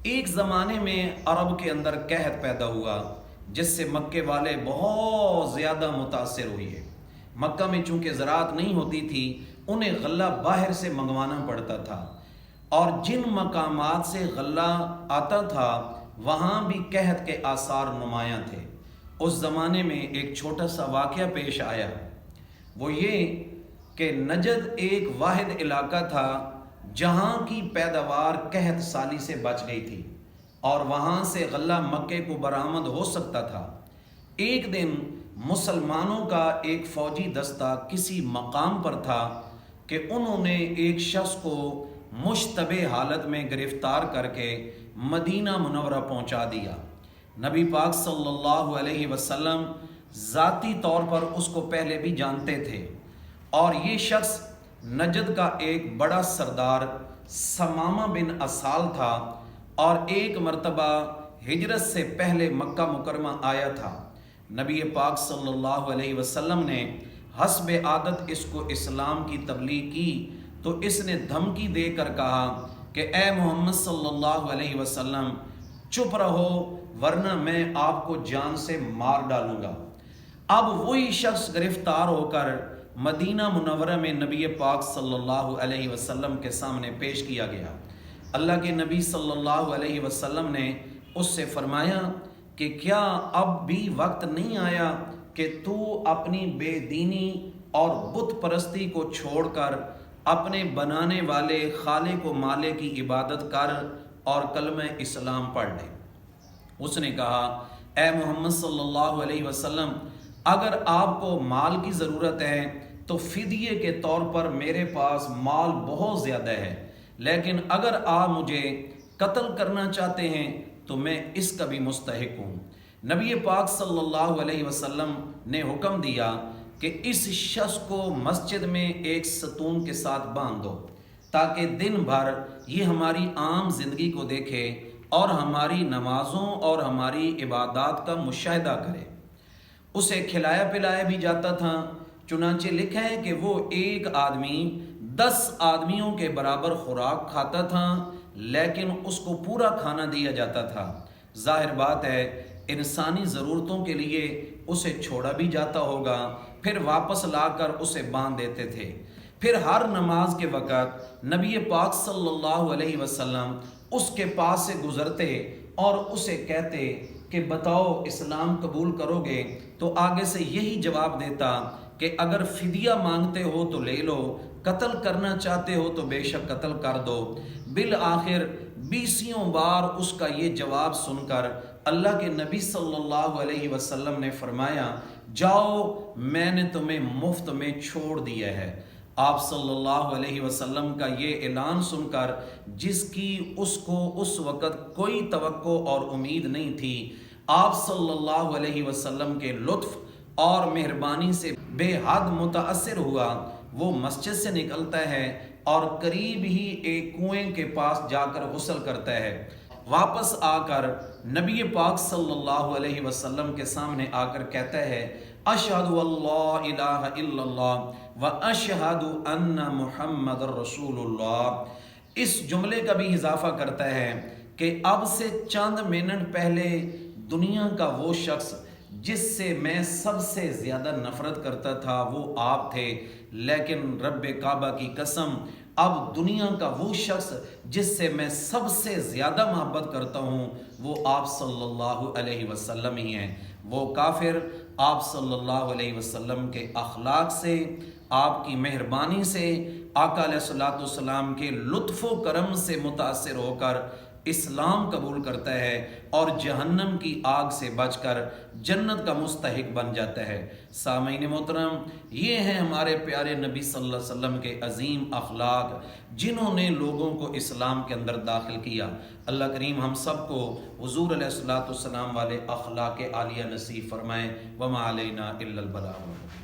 ایک زمانے میں عرب کے اندر قحط پیدا ہوا جس سے مکے والے بہت زیادہ متاثر ہوئے۔ مکہ میں چونکہ زراعت نہیں ہوتی تھی، انہیں غلہ باہر سے منگوانا پڑتا تھا، اور جن مقامات سے غلہ آتا تھا وہاں بھی قحط کے آثار نمایاں تھے۔ اس زمانے میں ایک چھوٹا سا واقعہ پیش آیا، وہ یہ کہ نجد ایک واحد علاقہ تھا جہاں کی پیداوار قحط سالی سے بچ گئی تھی اور وہاں سے غلہ مکے کو برآمد ہو سکتا تھا۔ ایک دن مسلمانوں کا ایک فوجی دستہ کسی مقام پر تھا کہ انہوں نے ایک شخص کو مشتبہ حالت میں گرفتار کر کے مدینہ منورہ پہنچا دیا۔ نبی پاک صلی اللہ علیہ وسلم ذاتی طور پر اس کو پہلے بھی جانتے تھے، اور یہ شخص نجد کا ایک بڑا سردار ثمامہ بن اسال تھا، اور ایک مرتبہ ہجرت سے پہلے مکہ مکرمہ آیا تھا۔ نبی پاک صلی اللہ علیہ وسلم نے حسب عادت اس کو اسلام کی تبلیغ کی تو اس نے دھمکی دے کر کہا کہ اے محمد صلی اللہ علیہ وسلم، چپ رہو ورنہ میں آپ کو جان سے مار ڈالوں گا۔ اب وہی شخص گرفتار ہو کر مدینہ منورہ میں نبی پاک صلی اللہ علیہ وسلم کے سامنے پیش کیا گیا۔ اللہ کے نبی صلی اللہ علیہ وسلم نے اس سے فرمایا کہ کیا اب بھی وقت نہیں آیا کہ تو اپنی بے دینی اور بت پرستی کو چھوڑ کر اپنے بنانے والے خالق و مالک کی عبادت کر اور کلمہ اسلام پڑھ لے؟ اس نے کہا اے محمد صلی اللہ علیہ وسلم، اگر آپ کو مال کی ضرورت ہے تو فدیے کے طور پر میرے پاس مال بہت زیادہ ہے، لیکن اگر آپ مجھے قتل کرنا چاہتے ہیں تو میں اس کا بھی مستحق ہوں۔ نبی پاک صلی اللہ علیہ وسلم نے حکم دیا کہ اس شخص کو مسجد میں ایک ستون کے ساتھ باندھ دو تاکہ دن بھر یہ ہماری عام زندگی کو دیکھے اور ہماری نمازوں اور ہماری عبادات کا مشاہدہ کرے۔ اسے کھلایا پلایا بھی جاتا تھا، چنانچہ لکھا ہے کہ وہ ایک آدمی 10 آدمیوں کے برابر خوراک کھاتا تھا، لیکن اس کو پورا کھانا دیا جاتا تھا۔ ظاہر بات ہے انسانی ضرورتوں کے لیے اسے چھوڑا بھی جاتا ہوگا، پھر واپس لا کر اسے باندھ دیتے تھے۔ پھر ہر نماز کے وقت نبی پاک صلی اللہ علیہ وسلم اس کے پاس سے گزرتے اور اسے کہتے کہ بتاؤ اسلام قبول کرو گے؟ تو آگے سے یہی جواب دیتا کہ اگر فدیہ مانگتے ہو تو لے لو، قتل کرنا چاہتے ہو تو بے شک قتل کر دو۔ بالآخر 20 بار اس کا یہ جواب سن کر اللہ کے نبی صلی اللہ علیہ وسلم نے فرمایا جاؤ، میں نے تمہیں مفت میں چھوڑ دیا ہے۔ آپ صلی اللہ علیہ وسلم کا یہ اعلان سن کر، جس کی اس کو اس وقت کوئی توقع اور امید نہیں تھی، آپ صلی اللہ علیہ وسلم کے لطف اور مہربانی سے بے حد متاثر ہوا۔ وہ مسجد سے نکلتا ہے اور قریب ہی ایک کنویں کے پاس جا کر غسل کرتا ہے۔ واپس آ کر نبی پاک صلی اللہ علیہ وسلم کے سامنے آ کر کہتا ہے اشہد اللہ الہ الا اللہ و اشہد ان محمد رسول اللہ۔ اس جملے کا بھی اضافہ کرتا ہے کہ اب سے چند منٹ پہلے دنیا کا وہ شخص جس سے میں سب سے زیادہ نفرت کرتا تھا وہ آپ تھے، لیکن رب کعبہ کی قسم اب دنیا کا وہ شخص جس سے میں سب سے زیادہ محبت کرتا ہوں وہ آپ صلی اللہ علیہ وسلم ہی ہیں۔ وہ کافر آپ صلی اللہ علیہ وسلم کے اخلاق سے، آپ کی مہربانی سے، آقا علیہ الصلوۃ والسلام کے لطف و کرم سے متاثر ہو کر اسلام قبول کرتا ہے اور جہنم کی آگ سے بچ کر جنت کا مستحق بن جاتا ہے۔ سامعین محترم، یہ ہیں ہمارے پیارے نبی صلی اللہ علیہ وسلم کے عظیم اخلاق جنہوں نے لوگوں کو اسلام کے اندر داخل کیا۔ اللہ کریم ہم سب کو حضور علیہ الصلوۃ والسلام والے اخلاق عالیہ نصیب فرمائیں۔ وما علینا الا البلاغ۔